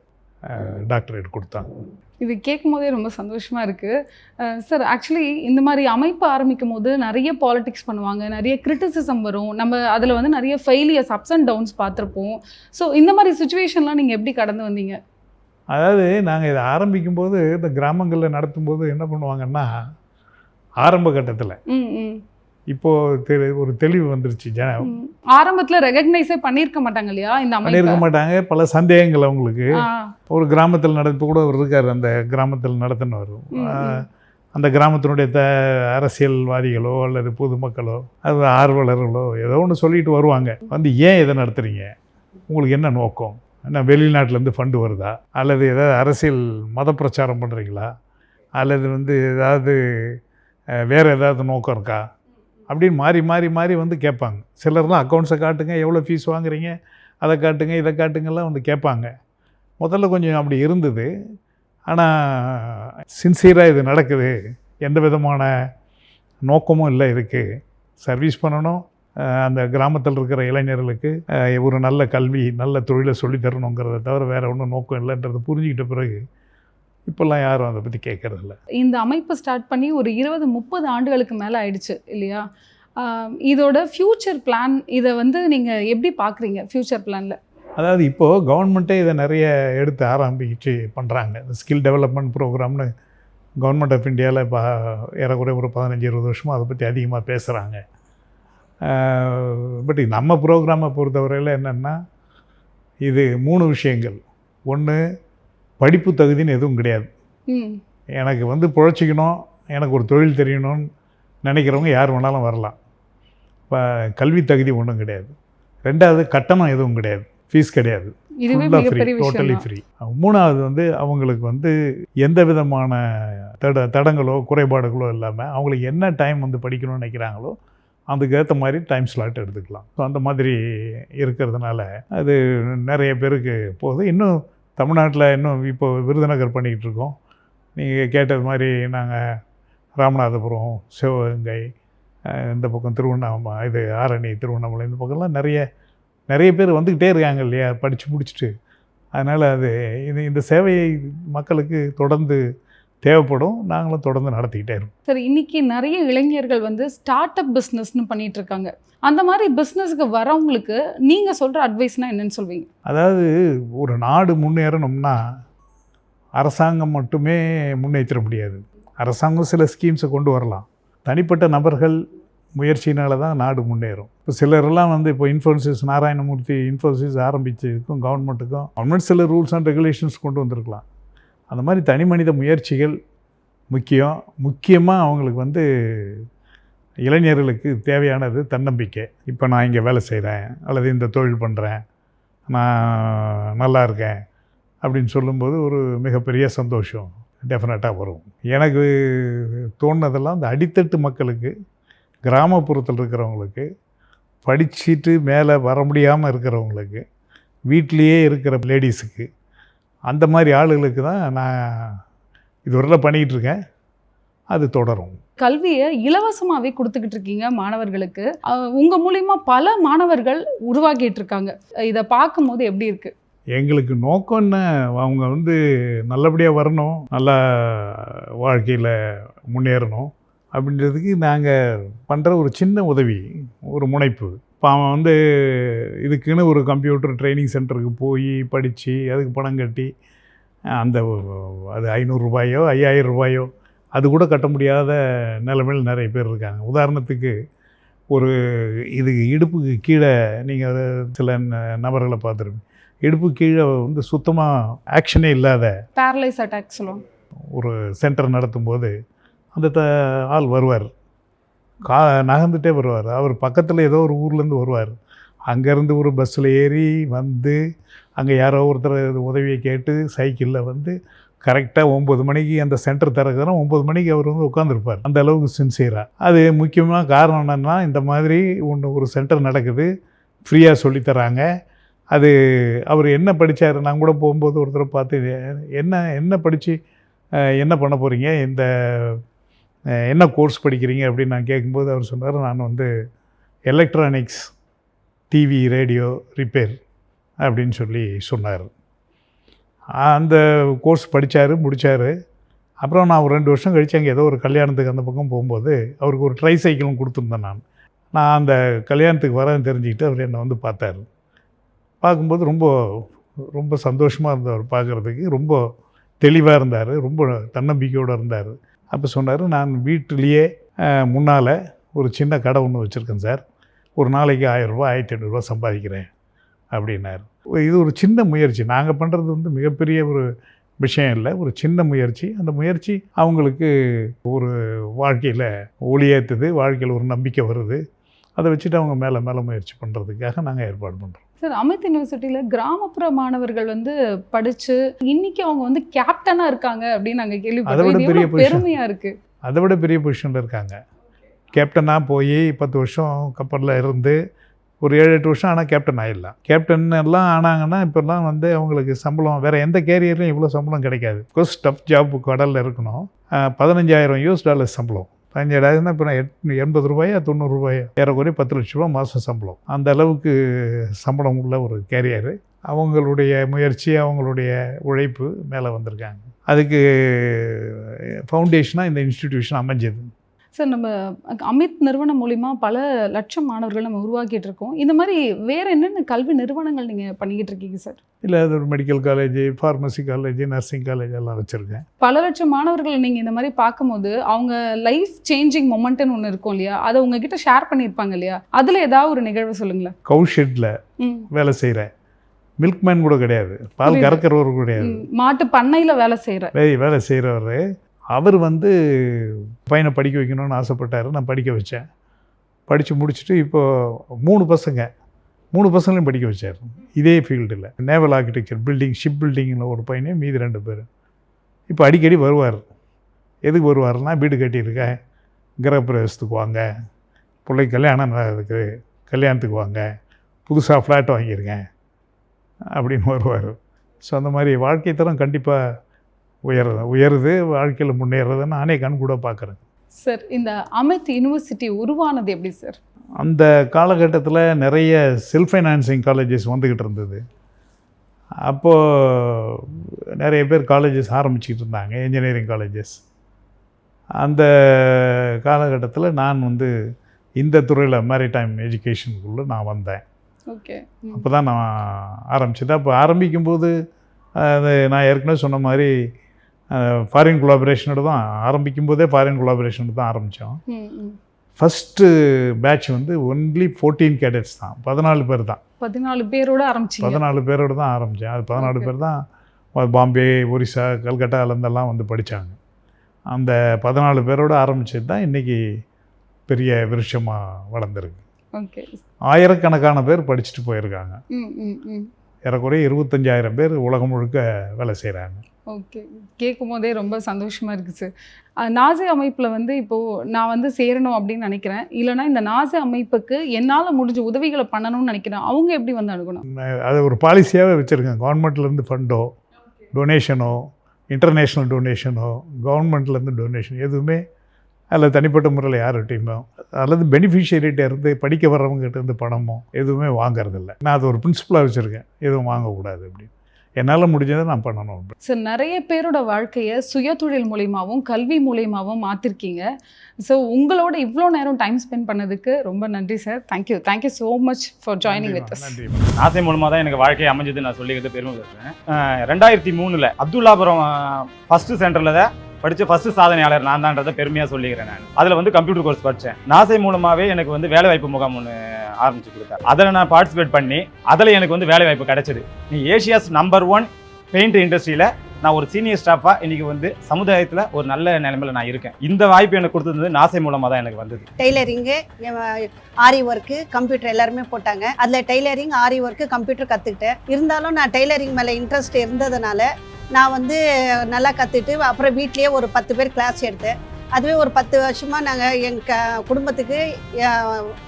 டாக்டரேட் கொடுத்தாங்க. இது கேட்கும் போதே ரொம்ப சந்தோஷமாக இருக்குது. சார், ஆக்சுவலி இந்த மாதிரி அமைப்பு ஆரம்பிக்கும் போது நிறைய பாலிடிக்ஸ் பண்ணுவாங்க, நிறைய கிரிட்டிசிசம் வரும், நம்ம அதில் வந்து நிறைய ஃபெயிலியர்ஸ், அப்ஸ் அண்ட் டவுன்ஸ் பார்த்துருப்போம். ஸோ இந்த மாதிரி சுச்சுவேஷன்லாம் நீங்கள் எப்படி கடந்து வந்தீங்க? அதாவது நாங்கள் இதை ஆரம்பிக்கும்போது இந்த கிராமங்களில் நடத்தும்போது என்ன பண்ணுவாங்கன்னா, ஆரம்ப கட்டத்தில் இப்போது ஒரு தெளிவு வந்துருச்சு. ஆரம்பத்தில் ரெகக்னைஸே பண்ணியிருக்க மாட்டாங்க இல்லையா இந்த அமைப்பு? பண்ணியிருக்க மாட்டாங்க. பல சந்தேகங்கள் அவங்களுக்கு. ஒரு கிராமத்தில் நடப்பு கூட அவர் இருக்கார், அந்த கிராமத்தில் நடத்தினவர். அந்த கிராமத்தினுடைய அரசியல்வாதிகளோ அல்லது பொதுமக்களோ அது ஆர்வலர்களோ ஏதோ ஒன்று சொல்லிட்டு வருவாங்க. வந்து ஏன் இதை நடத்துகிறீங்க, உங்களுக்கு என்ன நோக்கம், என்ன வெளிநாட்டிலேருந்து ஃபண்டு வருதா, அல்லது ஏதாவது அரசியல் மத பிரச்சாரம் பண்ணுறீங்களா, அல்லது வந்து ஏதாவது வேறு ஏதாவது நோக்கம் இருக்கா அப்படின்னு மாறி மாறி மாறி வந்து கேட்பாங்க. சிலர்லாம் அக்கௌண்ட்ஸை காட்டுங்க, எவ்வளோ ஃபீஸ் வாங்குறீங்க, அதை காட்டுங்க, இதை காட்டுங்கெல்லாம் வந்து கேட்பாங்க. முதல்ல கொஞ்சம் அப்படி இருந்தது. ஆனால் சின்சியராக இது நடக்குது, எந்த விதமான நோக்கமும் இல்லை, இருக்குது சர்வீஸ் பண்ணணும், அந்த கிராமத்தில் இருக்கிற இளைஞர்களுக்கு ஒரு நல்ல கல்வி, நல்ல தொழிலை சொல்லித்தரணுங்கிறத தவிர வேறு ஒன்றும் நோக்கம் இல்லைன்றது புரிஞ்சுக்கிட்ட பிறகு இப்போல்லாம் யாரும் அதை பற்றி கேட்குறதில்ல. இந்த அமைப்பை ஸ்டார்ட் பண்ணி ஒரு 20-30 ஆண்டுகளுக்கு மேலே ஆயிடுச்சு இல்லையா? இதோட ஃப்யூச்சர் பிளான், இதை வந்து நீங்கள் எப்படி பார்க்குறீங்க ஃப்யூச்சர் பிளானில்? அதாவது இப்போது கவர்மெண்ட்டே இதை நிறைய எடுத்து ஆரம்பிச்சு பண்ணுறாங்க. இந்த ஸ்கில் டெவலப்மெண்ட் ப்ரோக்ராம்னு கவர்மெண்ட் ஆஃப் இந்தியாவில் இப்போ ஏறக்குறைய ஒரு 15-20 வருஷமாக அதை பற்றி அதிகமாக பேசுகிறாங்க. பட் நம்ம ப்ரோக்ராமை பொறுத்தவரையில் என்னென்னா, இது 3 விஷயங்கள். ஒன்று, படிப்பு தகுதின்னு எதுவும் கிடையாது. எனக்கு வந்து பிழைச்சிக்கணும், எனக்கு ஒரு தொழில் தெரியணும்னு நினைக்கிறவங்க யார் வேணாலும் வரலாம். இப்போ கல்வி தகுதி ஒன்றும் கிடையாது. 2வது, கட்டணம் எதுவும் கிடையாது, ஃபீஸ் கிடையாது, ஃபுல்லாக ஃப்ரீ, டோட்டலி ஃப்ரீ. 3வது வந்து அவங்களுக்கு வந்து எந்த விதமான தடங்களோ குறைபாடுகளோ இல்லாமல் அவங்களுக்கு என்ன டைம் வந்து படிக்கணும்னு நினைக்கிறாங்களோ அதுக்கேற்ற மாதிரி டைம் ஸ்லாட் எடுத்துக்கலாம். ஸோ அந்த மாதிரி இருக்கிறதுனால அது நிறைய பேருக்கு போகுது. இன்னும் தமிழ்நாட்டில் இன்னும் இப்போ விருதுநகர் பண்ணிக்கிட்டு இருக்கோம். நீங்கள் கேட்டது மாதிரி நாங்கள் ராமநாதபுரம், சிவகங்கை, இந்த பக்கம் திருவண்ணாமலை, இது ஆரணி, திருவண்ணாமலை, இந்த பக்கம்லாம் நிறைய பேர் வந்துக்கிட்டே இருக்காங்க இல்லையா படித்து முடிச்சுட்டு. அதனால் அது இந்த சேவை மக்களுக்கு தொடர்ந்து தேவைப்படும். நாங்களும் தொடர்ந்து நடத்திக்கிட்டே இருக்கோம். சரி, இன்னைக்கு நிறைய இளைஞர்கள் வந்து ஸ்டார்ட் அப் பிஸ்னஸ்னு பண்ணிட்டு இருக்காங்க. அந்த மாதிரி பிஸ்னஸ்க்கு வரவங்களுக்கு நீங்கள் சொல்கிற அட்வைஸ்னால் என்னன்னு சொல்வீங்க? அதாவது ஒரு நாடு முன்னேறணும்னா அரசாங்கம் மட்டுமே முன்னேற்ற முடியாது. அரசாங்கம் சில ஸ்கீம்ஸை கொண்டு வரலாம். தனிப்பட்ட நபர்கள் முயற்சியினால தான் நாடு முன்னேறும். இப்போ சிலரெல்லாம் வந்து இப்போ இன்ஃபோசிஸ், நாராயணமூர்த்தி இன்ஃபோசிஸ் ஆரம்பித்ததுக்கும் கவர்மெண்ட் சில ரூல்ஸ் அண்ட் ரெகுலேஷன்ஸ் கொண்டு வந்திருக்கலாம். அந்த மாதிரி தனி மனித முயற்சிகள் முக்கியமாக அவங்களுக்கு வந்து இளைஞர்களுக்கு தேவையானது தன்னம்பிக்கை. இப்போ நான் இங்கே வேலை செய்கிறேன் அல்லது இந்த தொழில் பண்ணுறேன், நான் நல்லா இருக்கேன் அப்படின்னு சொல்லும்போது ஒரு மிகப்பெரிய சந்தோஷம் டெஃபினட்டாக வரும். எனக்கு தோணுனதெல்லாம் இந்த அடித்தட்டு மக்களுக்கு, கிராமப்புறத்தில் இருக்கிறவங்களுக்கு, படிச்சுட்டு மேலே வர முடியாமல் இருக்கிறவங்களுக்கு, வீட்டிலையே இருக்கிற லேடிஸுக்கு, அந்த மாதிரி ஆளுகளுக்கு தான் நான் இதுவரையில் பண்ணிக்கிட்டு இருக்கேன். அது தொடரும். கல்வியை இலவசமாகவே கொடுத்துக்கிட்டு இருக்கீங்க மாணவர்களுக்கு. உங்கள் மூலிமா பல மாணவர்கள் உருவாக்கிட்டு இருக்காங்க. இதை பார்க்கும்போது எப்படி இருக்குது? எங்களுக்கு நோக்கம் என்ன, அவங்க வந்து நல்லபடியாக வரணும், நல்லா வாழ்க்கையில் முன்னேறணும் அப்படின்றதுக்கு நாங்கள் பண்ணுற ஒரு சின்ன உதவி, ஒரு முனைப்பு. இப்போ அவன் வந்து இதுக்குன்னு ஒரு கம்ப்யூட்டர் ட்ரைனிங் சென்டருக்கு போய் படித்து அதுக்கு பணம் கட்டி அது 500 ரூபாயோ 5000 ரூபாயோ அது கூட கட்ட முடியாத நிலைமையில் நிறைய பேர் இருக்காங்க. உதாரணத்துக்கு இதுக்கு இடுப்புக்கு கீழே நீங்கள் சில நபர்களை பார்த்துருப்பீங்க. இடுப்பு கீழே வந்து சுத்தமாக ஆக்ஷனே இல்லாத பேரலைஸ் அட்டாக் சொல்லுவோம். ஒரு சென்டர் நடத்தும்போது அந்த ஆள் வருவார், நகர்ந்துட்டே வருவார். அவர் பக்கத்தில் ஏதோ ஒரு ஊர்லேருந்து வருவார். அங்கேருந்து ஒரு பஸ்ஸில் ஏறி வந்து அங்கே யாரோ ஒருத்தர் உதவியை கேட்டு சைக்கிளில் வந்து கரெக்டாக 9 மணிக்கு அந்த சென்டர் திறக்குதுன்னா 9 மணிக்கு அவர் வந்து உட்காந்துருப்பார். அந்த அளவுக்கு சின்சியராக. அது முக்கியமாக காரணம் என்னென்னா, இந்த மாதிரி ஒரு சென்டர் நடக்குது, ஃப்ரீயாக சொல்லித்தராங்க. அது அவர் என்ன படித்தார், நான் கூட போகும்போது ஒருத்தரை பார்த்து என்ன படித்து என்ன பண்ண போகிறீங்க, என்ன கோர்ஸ் படிக்கிறீங்க அப்படின்னு நான் கேட்கும்போது அவர் சொன்னார், நான் வந்து எலக்ட்ரானிக்ஸ், டிவி, ரேடியோ ரிப்பேர் அப்படின்னு சொல்லி சொன்னார். அந்த கோர்ஸ் படித்தார், முடித்தார். அப்புறம் நான் ஒரு 2 வருஷம் கழித்து அங்கே ஏதோ ஒரு கல்யாணத்துக்கு அந்த பக்கம் போகும்போது அவருக்கு ஒரு ட்ரை சைக்கிளும் கொடுத்துருந்தேன். நான் அந்த கல்யாணத்துக்கு வரேன்னு தெரிஞ்சுக்கிட்டு அவர் என்னை வந்து பார்த்தார். பார்க்கும்போது ரொம்ப ரொம்ப சந்தோஷமாக இருந்தவர் பார்க்குறதுக்கு. ரொம்ப தெளிவாக இருந்தார், ரொம்ப தன்னம்பிக்கையோடு இருந்தார். அப்போ சொன்னார், நான் வீட்டிலேயே முன்னால் ஒரு சின்ன கடை ஒன்று வச்சுருக்கேன் சார், ஒரு நாளைக்கு 1000 ரூபா 1500 சம்பாதிக்கிறேன் அப்படின்னார். இது ஒரு சின்ன முயற்சி. நாங்கள் பண்ணுறது வந்து மிகப்பெரிய ஒரு விஷயம் இல்லை, ஒரு சின்ன முயற்சி. அந்த முயற்சி அவங்களுக்கு ஒரு வாழ்க்கையில் ஒளியேற்றுது, வாழ்க்கையில் ஒரு நம்பிக்கை வருது. அதை வச்சுட்டு அவங்க மேலே முயற்சி பண்ணுறதுக்காக நாங்கள் ஏற்பாடு பண்ணுறோம். சார், அமித் யூனிவர்சிட்டியில் கிராமப்புற மாணவர்கள் வந்து படித்து இன்றைக்கி அவங்க வந்து கேப்டனாக இருக்காங்க அப்படின்னு நாங்கள் கேள்விப்பட்டோம். பெருமையாக இருக்குது. அதை விட பெரிய பொசிஷனில் இருக்காங்க. கேப்டனாக போய் 10 வருஷம் கப்பலில் இருந்து ஒரு 7-8 வருஷம் ஆனால் கேப்டன் ஆகிடலாம். கேப்டன் எல்லாம் ஆனாங்கன்னா இப்போல்லாம் வந்து அவங்களுக்கு சம்பளம் வேறு எந்த கேரியர்லையும் இவ்வளோ சம்பளம் கிடைக்காது. பிகாஸ் டஃப் ஜாப் கடலில் இருக்கணும். $15,000 சம்பளம். 15,000 இப்போ 80 ரூபாயா 90 ரூபாயா, ஏறக்குறைய 10 லட்ச ரூபா மாதம் சம்பளம். அந்த அளவுக்கு சம்பளம் உள்ள ஒரு கேரியரு. அவங்களுடைய முயற்சி, அவங்களுடைய உழைப்பு மேலே வந்திருக்காங்க. அதுக்கு ஃபவுண்டேஷனாக இந்த இன்ஸ்டிடியூஷன் அமைஞ்சது. சார், நம்ம அமித் நிறுவனம் மூலிமா பல லட்சம் மாணவர்கள் நம்ம உருவாக்கிட்டு இருக்கோம். இந்த மாதிரி வேறு என்னென்ன கல்வி நிறுவனங்கள் நீங்கள் பண்ணிக்கிட்டு இருக்கீங்க சார்? இல்லை, அது ஒரு medical college, pharmacy college, nursing college எல்லாம் வச்சுருக்கேன். பல லட்சம் மாணவர்கள் நீங்கள் இந்த மாதிரி பார்க்கும்போது அவங்க லைஃப் சேஞ்சிங் மொமெண்ட்னு ஒன்று இருக்கும் இல்லையா, அதை உங்ககிட்ட ஷேர் பண்ணியிருப்பாங்க இல்லையா, அதில் ஏதாவது ஒரு நிகழ்வு சொல்லுங்களேன். கவுஷெட்டில் வேலை செய்கிறேன். மில்க்மேன் கூட கிடையாது, பால் கறக்கிறவர் கிடையாது, மாட்டு பண்ணையில் வேலை செய்கிறவர். அவர் வந்து பையனை படிக்க வைக்கணும்னு ஆசைப்பட்டார். நான் படிக்க வச்சேன். படித்து முடிச்சுட்டு இப்போது 3 பசங்களையும் படிக்க வச்சார். இதே ஃபீல்டில் நேவல் ஆர்கிடெக்சர், ஷிப் பில்டிங்கில் ஒரு பையனையும் மீதி 2 பேர். இப்போ அடிக்கடி வருவார். எதுக்கு வருவார்னா, வீடு கட்டியிருக்கேன், கிரகப்பிரவேசத்துக்கு வாங்க, பிள்ளைக்கு கல்யாணம் இருக்குது, கல்யாணத்துக்கு வாங்க, புதுசாக ஃப்ளாட் வாங்கியிருக்கேன் அப்படின்னு வருவார். ஸோ அந்த மாதிரி வாழ்க்கை தரம் கண்டிப்பாக உயருது, வாழ்க்கையில் முன்னேறதை நானே கண் கூட பார்க்குறேன். சார், இந்த அமித் யூனிவர்சிட்டி உருவானது எப்படி சார்? அந்த காலகட்டத்தில் நிறைய செல்ஃப் ஃபைனான்சிங் காலேஜஸ் வந்துக்கிட்டு இருந்தது. அப்போது நிறைய பேர் காலேஜஸ் ஆரம்பிச்சிக்கிட்டு இருந்தாங்க, இன்ஜினியரிங் காலேஜஸ். அந்த காலகட்டத்தில் நான் வந்து இந்த துறையில் மேரிடைம் எஜுகேஷனுக்குள்ளே நான் வந்தேன். ஓகே. அப்போ தான் நான் ஆரம்பிச்சது. அப்போ ஆரம்பிக்கும்போது அது நான் ஏற்கனவே சொன்ன மாதிரி ஃபாரின் கொலாபரேஷனோடு தான் ஆரம்பிக்கும்போதே தான் ஆரம்பித்தோம். ஃபஸ்ட்டு பேட்ச் வந்து ஒன்லி 14 கேடட்ஸ் தான், 14 பேர் தான். 14 பேரோட ஆரம்பிச்சிங்க? 14 பேரோடு தான் ஆரம்பித்தேன். அது 14 பேர் தான் பாம்பே, ஒரிசா, கல்கட்டாலேருந்தெல்லாம் வந்து படித்தாங்க. அந்த 14 பேரோடு ஆரம்பித்தது தான் இன்றைக்கி பெரிய விருட்சமாக வளர்ந்துருக்கு. ஓகே. ஆயிரக்கணக்கான பேர் படிச்சுட்டு போயிருக்காங்க. ஏறக்குறைய 25,000 பேர் உலகம் முழுக்க வேலை செய்கிறாங்க. ஓகே. கேட்கும் போதே ரொம்ப சந்தோஷமாக இருக்குது சார். நாசே அமைப்பில் வந்து இப்போது நான் வந்து சேரணும் அப்படின்னு நினைக்கிறேன், இல்லைனா இந்த நாசே அமைப்புக்கு என்னால் முடிஞ்ச உதவிகளை பண்ணணும்னு நினைக்கிறேன், அவங்க எப்படி வந்து அணுகணும்? அது ஒரு பாலிசியாகவே வச்சுருக்கேன். கவர்மெண்ட்லேருந்து ஃபண்டோ, டொனேஷனோ, இன்டர்நேஷ்னல் டொனேஷனோ, கவர்மெண்ட்லேருந்து டொனேஷன் எதுவுமே அதில் தனிப்பட்ட முறையில் யார்கிட்டையுமோ அல்லது பெனிஃபிஷியரிகிட்ட இருந்து படிக்க வர்றவங்ககிட்ட இருந்து பணமோ எதுவுமே வாங்கிறதில்ல. நான் அது ஒரு பிரின்சிபலாக வச்சுருக்கேன், எதுவும் வாங்கக்கூடாது அப்படின்னு. என்னால் முடிஞ்சதை நான் பண்ணணும். சார், நிறைய பேரோட வாழ்க்கையை சுயதொழில் மூலியமாகவும் கல்வி மூலியமாகவும் மாற்றிருக்கீங்க. ஸோ உங்களோட இவ்வளோ நேரம் டைம் ஸ்பெண்ட் பண்ணதுக்கு ரொம்ப நன்றி sir. Thank you so much for joining with us. நாசை மூலமாக தான் எனக்கு வாழ்க்கை அமைஞ்சது நான் சொல்லிக்கிட்டு பெருமை பேசுகிறேன். 2003 அப்துல்லாபுரம் ஃபஸ்ட்டு சென்டரில் தான் படித்த ஃபஸ்ட்டு சாதனையாளர் நான் தான்றதை பெருமையாக சொல்லிக்கிறேன். நான் அதில் வந்து கம்ப்யூட்டர் கோர்ஸ் படித்தேன். நாசை மூலமாகவே எனக்கு வந்து வேலைவாய்ப்பு முகாம் ஒன்று ஆரம்பித்து கொடுத்தார். அதில் நான் பார்ட்டிசிபேட் பண்ணி அதில் எனக்கு வந்து வேலைவாய்ப்பு கிடைச்சிது. நீ ஏஷியாஸ் நம்பர் 1 பெயிண்ட் இண்டஸ்ட்ரியில் நான் ஒரு சீனியர் ஸ்டாஃபாக இன்றைக்கி வந்து சமுதாயத்தில் ஒரு நல்ல நிலைமையில் நான் இருக்கேன். இந்த வாய்ப்பு எனக்கு கொடுத்தது நாசை மூலமாக தான் எனக்கு வந்தது. டெய்லரிங்கு, ஆரி ஒர்க்கு, கம்ப்யூட்டர் எல்லாருமே போட்டாங்க. அதில் டெய்லரிங், ஆரி ஒர்க்கு, கம்ப்யூட்டர் கற்றுக்கிட்டேன். இருந்தாலும் நான் டெய்லரிங் மேலே இன்ட்ரெஸ்ட் இருந்ததுனால நான் வந்து நல்லா கற்றுட்டு அப்புறம் வீட்லேயே ஒரு 10 பேர் கிளாஸ் எடுத்தேன். அதுவே ஒரு 10 வருஷமாக நாங்கள் எங்கள் குடும்பத்துக்கு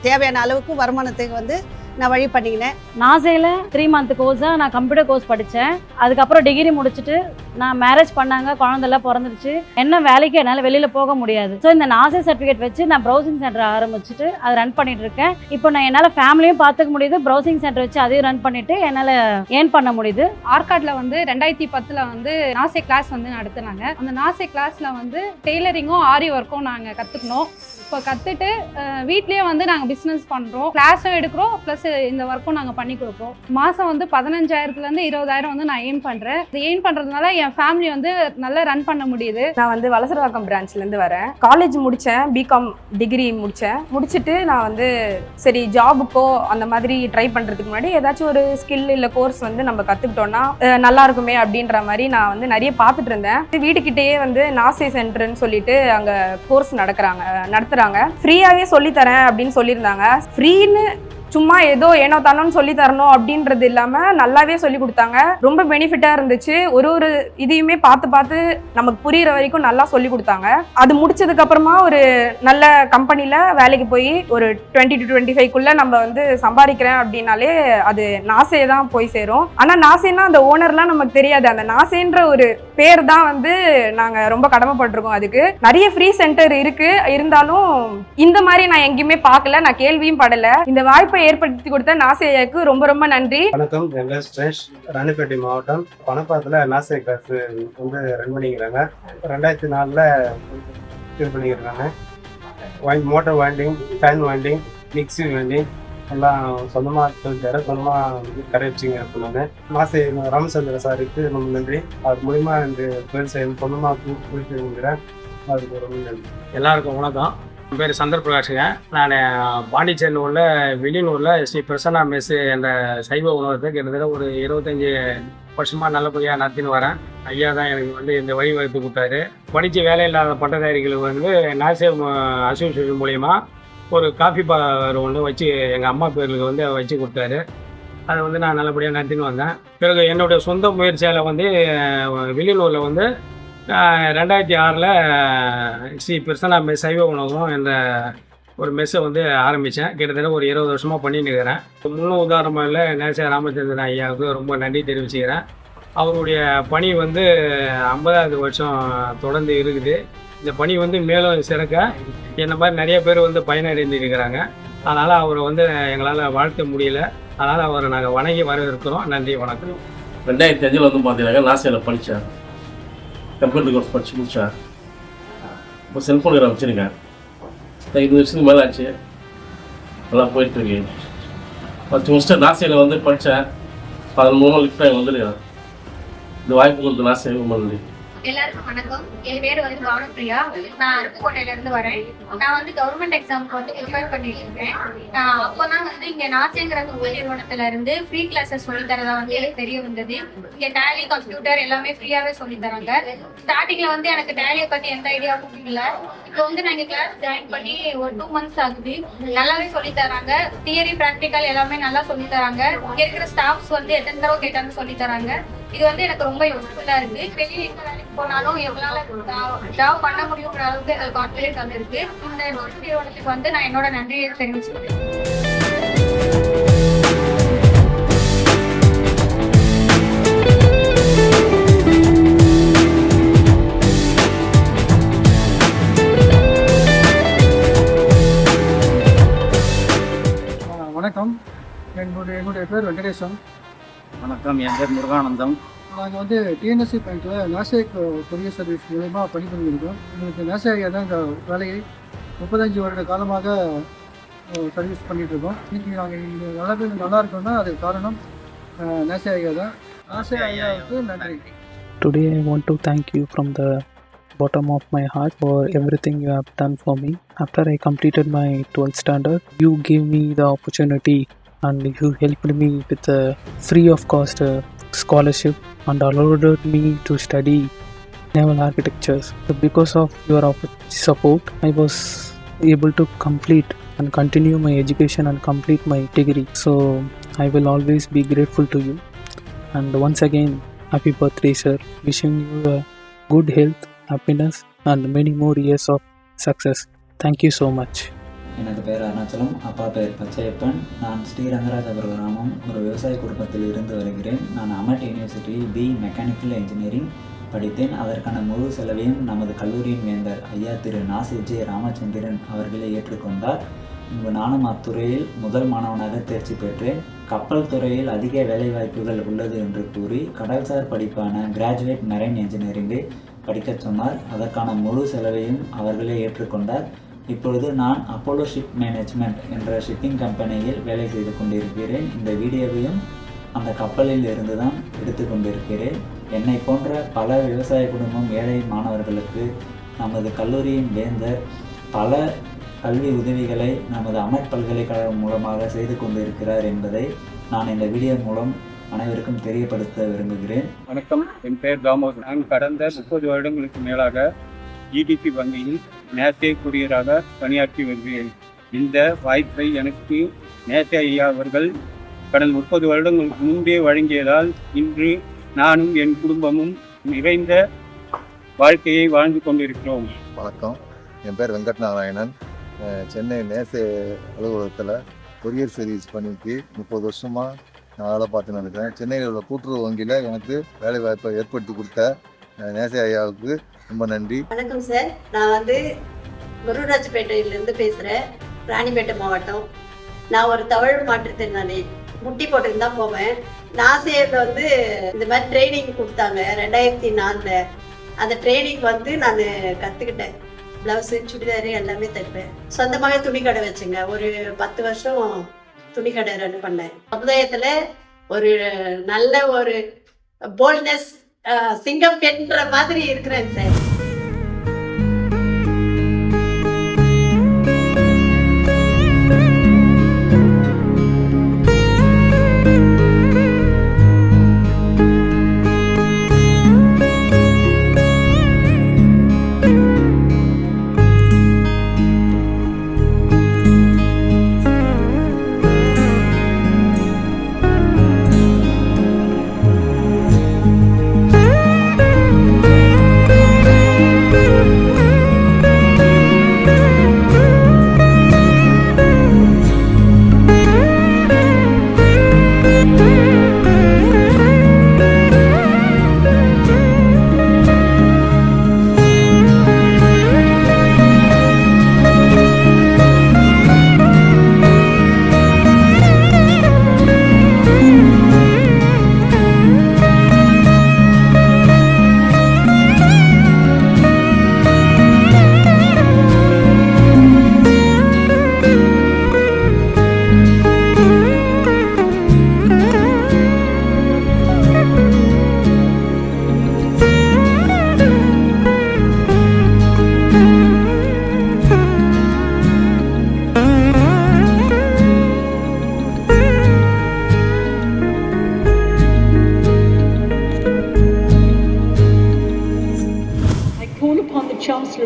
தேவையான அளவுக்கு வருமானத்துக்கு வந்து நான் வழி பண்ணிக்கினேன். நாசையில் 3 மந்த் கோர்ஸாக நான் கம்ப்யூட்டர் கோர்ஸ் படித்தேன். அதுக்கப்புறம் டிகிரி முடிச்சுட்டு நான் மேரேஜ் பண்ணாங்க, குழந்தெல்லாம் பிறந்துருச்சு. என்ன வேலைக்கு என்னால் வெளியில் போக முடியாது. ஸோ இந்த நாசை சர்டிஃபிகேட் வச்சு நான் ப்ரௌசிங் சென்டர் ஆரம்பிச்சுட்டு அதை ரன் பண்ணிட்டு இருக்கேன். இப்போ நான் என்னால் ஃபேமிலியும் பார்த்துக்க முடியுது, ப்ரௌசிங் சென்டர் வச்சு அதையும் ரன் பண்ணிட்டு என்னால் ஏர்ன் பண்ண முடியுது. ஆர்காட்டில் வந்து 2010 வந்து நாசே கிளாஸ் வந்து நடத்துனாங்க. அந்த நாசே கிளாஸில் வந்து டெய்லரிங்கும் ஆரி ஒர்க்கும் நாங்கள் கற்றுக்கணும். இப்போ கற்றுட்டு வீட்லேயே வந்து நாங்கள் பிஸ்னஸ் பண்ணுறோம், கிளாஸும் எடுக்கிறோம், ப்ளஸ் இந்த ஒர்க்கும் நாங்கள் பண்ணி கொடுப்போம். மாதம் வந்து 15,000லேருந்து 20,000 வந்து நான் எய்ம் பண்ணுறேன். இது எய்ம் பண்ணுறதுனால என் ஃபேமிலி வந்து நல்லா ரன் பண்ண முடியுது. நான் வந்து வலசரவாக்கம் பிரான்ச்லேருந்து வரேன். காலேஜ் முடித்தேன், பிகாம் டிகிரி முடிச்சுட்டு நான் வந்து சரி ஜாபுக்கோ அந்த மாதிரி ட்ரை பண்ணுறதுக்கு முன்னாடி ஏதாச்சும் ஒரு ஸ்கில் இல்லை கோர்ஸ் வந்து நம்ம கற்றுக்கிட்டோன்னா நல்லா இருக்குமே அப்படின்ற மாதிரி நான் வந்து நிறைய பார்த்துட்டு இருந்தேன். வீட்டுக்கிட்டேயே வந்து நாசே சென்டர்னு சொல்லிட்டு அங்கே கோர்ஸ் நடத்துகிறாங்க. ஃப்ரீயாகவே சொல்லித்தரேன் அப்படின்னு சொல்லியிருந்தாங்க. ஃப்ரீன்னு சும்மா ஏதோ ஏனோ தானோன்னு சொல்லி தரணும் அப்படின்றது இல்லாமல் நல்லாவே சொல்லி கொடுத்தாங்க. ரொம்ப பெனிஃபிட்டாக இருந்துச்சு. ஒரு இதையுமே பார்த்து நமக்கு புரிகிற வரைக்கும் நல்லா சொல்லி கொடுத்தாங்க. அது முடிச்சதுக்கப்புறமா ஒரு நல்ல கம்பெனியில் வேலைக்கு போய் ஒரு 20 to 25க்குள்ளே நம்ம வந்து சம்பாதிக்கிறேன் அப்படின்னாலே அது நாசே தான் போய் சேரும். ஆனால் நாசேன்னா அந்த ஓனர்லாம் நமக்கு தெரியாது. அந்த நாசேன்ற ஒரு பேர் தான் வந்து நாங்கள் ரொம்ப கடமைப்பட்டிருக்கோம். அதுக்கு நிறைய ஃப்ரீ சென்டர் இருக்குது, இருந்தாலும் இந்த மாதிரி நான் எங்கேயுமே பார்க்கல, நான் கேள்வியும் படலை. இந்த வாய்ப்பை ஏற்படுத்தி கொடுத்த நாசே ஐயாவுக்கு ரொம்ப ரொம்ப நன்றி. வணக்கம், என் பேர் ஸ்ரேஷ், ராணிப்பேட்டை மாவட்டம் பணப்பாத்தில் நாசே கிளாஸ் வந்து ரன் பண்ணிக்கிறாங்க. 2004 இது பண்ணிக்கிறாங்க. Motor winding, fan winding, mixie winding எல்லாம் சொந்தமாக சொல்லித்தர, சொந்தமாக கடை வச்சுங்க சொன்னாங்க. நாசே ராமச்சந்திர சாருக்கு ரொம்ப நன்றி. அது மூலிமா இந்த தொழில் செய்ய சொந்தமாக குறிப்பிடுங்கிறேன். அதுக்கு ரொம்ப நன்றி. எல்லாருக்கும் வணக்கம். என் பேர் சந்தர் பிரகாஷுங்க. நான் பாண்டிச்சேரியில் உள்ள வெளியூரில் ஸ்ரீ பிரசன்னா மெஸ் என்ற சைவ உணவகத்தை கிட்டத்தட்ட ஒரு 25 வருஷமாக நல்லபடியாக நடத்தின்னு வரேன். ஐயா தான் எனக்கு வந்து இந்த வழிவகுத்து கொடுத்தாரு. படித்த வேலை இல்லாத பட்டதாரிகளுக்கு வந்து நாசே அசோசியேஷன் மூலயமா ஒரு காஃபி பார் ஒன்று வச்சு எங்கள் அம்மா பேர்களுக்கு வந்து வச்சு கொடுத்தாரு. அதை வந்து நான் நல்லபடியாக நடத்தின்னு வந்தேன். பிறகு என்னுடைய சொந்த முயற்சியால் வந்து வெளியூரில் வந்து 2006 ஸ்ரீ பிரசன்னா மெஸ் சைவ உணவகம் என்ற ஒரு மெஸ்ஸை வந்து ஆரம்பித்தேன். கிட்டத்தட்ட ஒரு 20 வருஷமாக பண்ணிட்டு இருக்கிறேன். முன்ன உதாரணமாக இல்லை, நேச ராமச்சந்திரன் ஐயாவுக்கு ரொம்ப நன்றி தெரிவிச்சுக்கிறேன். அவருடைய பணி வந்து 50வது வருஷம் தொடர்ந்து இருக்குது. இந்த பணி வந்து மேலும் சிறக்க என்ன மாதிரி நிறைய பேர் வந்து பயனடைந்திருக்கிறாங்க. அதனால் அவரை வந்து எங்களால் வாழ்த்த முடியல. அதனால் அவரை நாங்கள் வணங்கி வரவேற்கிறோம். நன்றி, வணக்கம். 2005 வந்து பார்த்தீங்கன்னா நாசையில் படித்தேன். கம்ப்யூட்டர் கோர்ஸ் படித்து முடித்தேன். இப்போ செல்ஃபோன் கிராம் வச்சுருக்கேன். 20 வருஷத்துக்கு மேலே ஆச்சு. நல்லா போயிட்டுருக்கு. 10 வருஷம் நாசையில் வந்து படித்தேன். 13 நாள் இப்போ வந்துருக்கேன். இந்த வாய்ப்பு கொடுத்த நாசை நன்றி. எல்லாருக்கும் வணக்கம். என் பேர் வந்து கவனப்பிரியா. நான் அருப்புக்கோட்டையிலேருந்து வரேன். நான் வந்து கவர்மெண்ட் எக்ஸாமுக்கு வந்து ப்ரிப்பேர் பண்ணிட்டு இருக்கேன். அப்போ தான் வந்து இங்கே நாசைங்கிற கல்வி நிறுவனத்துல இருந்து ஃப்ரீ கிளாஸஸ் சொல்லித்தரதா வந்து எனக்கு தெரிய வந்தது. இங்கே டேலி, கம்ப்யூட்டர் எல்லாமே ஃப்ரீயாகவே சொல்லித்தராங்க. ஸ்டார்டிங்கில் வந்து எனக்கு டேலியை பற்றி எந்த ஐடியாவும் இல்லை. இப்போ வந்து நான் இங்கே கிளாஸ் ஜாயின் பண்ணி ஒரு 2 மந்த்ஸ் ஆகுது. நல்லாவே சொல்லித்தராங்க. தியரி, ப்ராக்டிக்கல் எல்லாமே நல்லா சொல்லித்தராங்க. இங்கே இருக்கிற ஸ்டாஃப்ஸ் வந்து எத்தனை தடவை கேட்டாலும் சொல்லித்தராங்க. இது வந்து எனக்கு ரொம்ப யூஸ்ஃபுல்லாக இருக்குது. வெளியே எங்கே வேலைக்கு போனாலும் எவ்வளோ ஜாப் பண்ண முடியுங்கிற அளவுக்கு எனக்கு கான்ஃபிடென்ட் வந்து இருக்குது. இந்த நிறுவனத்துக்கு வந்து நான் என்னோட நன்றியை தெரிவிச்சுக்கிறேன். வணக்கம். என்னுடைய பேர் வெங்கடேசன். வணக்கம். என் பேர் முருகானந்தம். நாங்கள் வந்து டிஎன்எஸ்சி பேங்க்கில் நாசேக் கொரியர் சர்வீஸ் மூலமாக பணிபுரிஞ்சிருக்கோம். எங்களுக்கு நாசே ஐயா தான் இந்த வேலையை 35 வருட காலமாக சர்வீஸ் பண்ணிகிட்ருக்கோம். இன்றைக்கி நாங்கள் இங்கே நல்லா இருக்கோம்னா அதுக்கு காரணம் நாசே ஐயா தான். நாசே ஐயாவுக்கு நன்றி. Today I want to thank you from the bottom of my heart for everything you have done for me. After I completed my 12th standard, you gave me the opportunity and you helped me with a free of cost scholarship and allowed me to study naval architectures. So because of your support, I was able to complete and continue my education and complete my degree. So I will always be grateful to you. And once again, happy birthday, sir. Wishing you a good health, happiness and many more years of success. Thank you so much. எனது பேர் அருணாச்சலம். அப்பா பேர் பச்சையப்பன். நான் ஸ்ரீரங்கராஜபுரம் கிராமம் ஒரு விவசாய குடும்பத்தில் இருந்து வருகிறேன். நான் அமட் யூனிவர்சிட்டியில் BE மெக்கானிக்கல் இன்ஜினியரிங் படித்தேன். அதற்கான முழு செலவையும் நமது கல்லூரியின் வேந்தர் ஐயா திரு நாசி ஜே ராமச்சந்திரன் அவர்களை ஏற்றுக்கொண்டார். இங்கு நானும் அத்துறையில் முதல் மாணவனாக தேர்ச்சி பெற்றேன். கப்பல் துறையில் அதிக வேலைவாய்ப்புகள் உள்ளது என்று கூறி கடல்சார் படிப்பான கிராஜுவேட் மெரைன் இன்ஜினியரிங்கை படிக்கச் சொன்னார். அதற்கான முழு செலவையும் அவர்களே ஏற்றுக்கொண்டார். இப்பொழுது நான் அப்போலோ ஷிப் மேனேஜ்மெண்ட் என்ற ஷிப்பிங் கம்பெனியில் வேலை செய்து கொண்டிருக்கிறேன். இந்த வீடியோவையும் அந்த கப்பலில் இருந்து தான் எடுத்து கொண்டிருக்கிறேன். என்னை போன்ற பல விவசாய குடும்பம் ஏழை மாணவர்களுக்கு நமது கல்லூரியின் வேந்தர் பல கல்வி உதவிகளை நமது அமட் பல்கலைக்கழகம் மூலமாக செய்து கொண்டிருக்கிறார் என்பதை நான் இந்த வீடியோ மூலம் அனைவருக்கும் தெரியப்படுத்த விரும்புகிறேன். வணக்கம். என் பெயர் தாமோதர். நான் கடந்த 30 வருடங்களுக்கு மேலாக GDP வங்கியில் நேசே கூறியராக பணியாற்றி வருகிறேன். இந்த வாய்ப்பை எனக்கு நேசே ஐயா அவர்கள் கடந்த 30 வருடங்களுக்கு முன்பே வழங்கியதால் இன்று நானும் என் குடும்பமும் நிறைந்த வாழ்க்கையை வாழ்ந்து கொண்டிருக்கிறோம். வணக்கம். என் பேர் வெங்கட் நாராயணன். சென்னை நேசே அலுவலகத்தில் கொரியர் சர்வீஸ் பண்ணிட்டு 30 வருஷமாக நான் வேலை பார்த்துன்னு இருக்கிறேன். சென்னையில் உள்ள கூட்டுறவு வங்கியில் எனக்கு வேலை வாய்ப்பை ஏற்படுத்தி கொடுத்த நேசே ஐயாவுக்கு ரொம்ப நன்றி. வணக்கம் சார். நான் வந்து குருராஜ்பேட்டையிலேருந்து பேசுகிறேன். ராணிப்பேட்டை மாவட்டம். நான் ஒரு தமிழ் மாற்றுத்திறனாளி. முட்டி போட்டுன்னு தான் போவேன். நாசேயில் வந்து இந்த மாதிரி ட்ரைனிங் கொடுத்தாங்க 2004. அந்த ட்ரைனிங் வந்து நான் கற்றுக்கிட்டேன். ப்ளவுஸு, சுடிதாரு எல்லாமே தைப்பேன். சொந்தமாக துணி கடை வச்சுங்க. ஒரு 10 வருஷம் துணி கடை ரன் பண்ணேன். சமுதாயத்தில் ஒரு நல்ல ஒரு போல்ட்னஸ் சிங்கம் பெண்ற மாதிரி இருக்கிறேன் sir.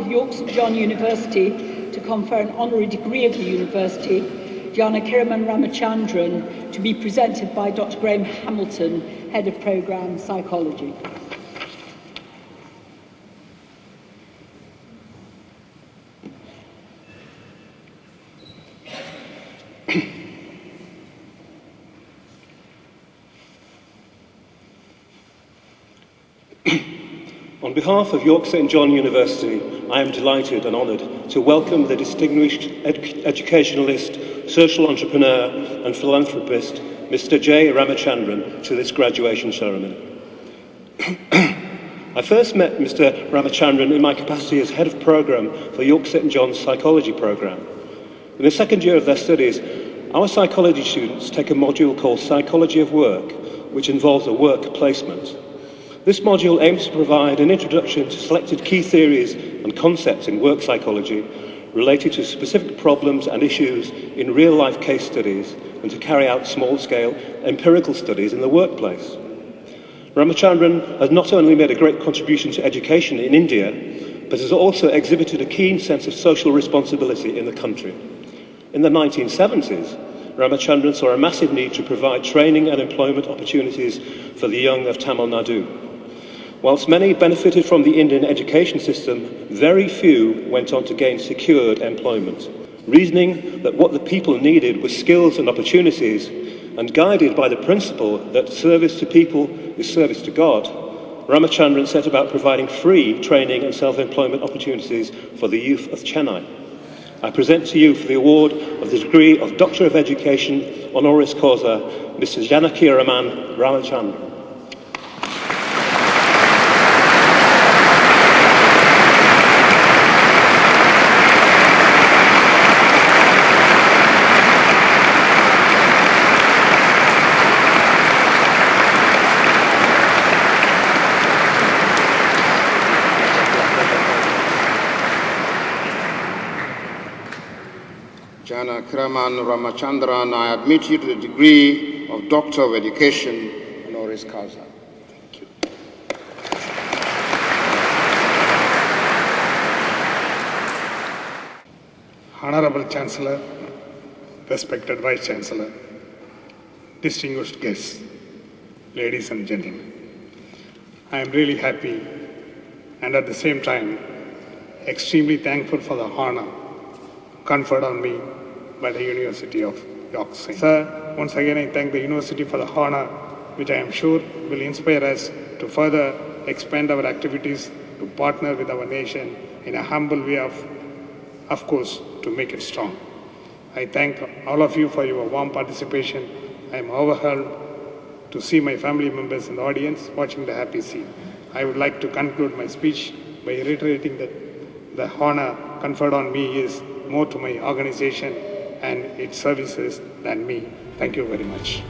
of York St John University to confer an honorary degree of the university, Jana Kiraman Ramachandran, to be presented by Dr. Graham Hamilton, Head of Programme Psychology. On behalf of York St John University, I am delighted and honoured to welcome the distinguished educationalist, social entrepreneur and philanthropist, Mr. J. Ramachandran, to this graduation ceremony. I first met Mr. Ramachandran in my capacity as Head of Programme for York St John's Psychology Programme. In the second year of their studies, our psychology students take a module called Psychology of Work, which involves a work placement. This module aims to provide an introduction to selected key theories and concepts in work psychology related to specific problems and issues in real-life case studies and to carry out small-scale empirical studies in the workplace. Ramachandran has not only made a great contribution to education in India, but has also exhibited a keen sense of social responsibility in the country. In the 1970s, Ramachandran saw a massive need to provide training and employment opportunities for the young of Tamil Nadu. Whilst many benefited from the Indian education system, very few went on to gain secured employment. Reasoning that what the people needed was skills and opportunities, and guided by the principle that service to people is service to God, Ramachandran set about providing free training and self-employment opportunities for the youth of Chennai. I present to you for the award of the degree of Doctor of Education, honoris causa, Mr. Janaki Raman Ramachandran. Jana Kiraman Ramachandran, I admit you to the degree of Doctor of Education, honoris causa. Thank you. Honorable Chancellor, respected Vice Chancellor, distinguished guests, ladies and gentlemen, I am really happy and at the same time extremely thankful for the honor conferred on me by the University of York. Sir, once again I thank the University for the honor, which I am sure will inspire us to further expand our activities, to partner with our nation in a humble way of course, to make it strong. I thank all of you for your warm participation. I am overwhelmed to see my family members in the audience watching the happy scene. I would like to conclude my speech by reiterating that the honor conferred on me is more to my organization and its services than me. Thank you very much.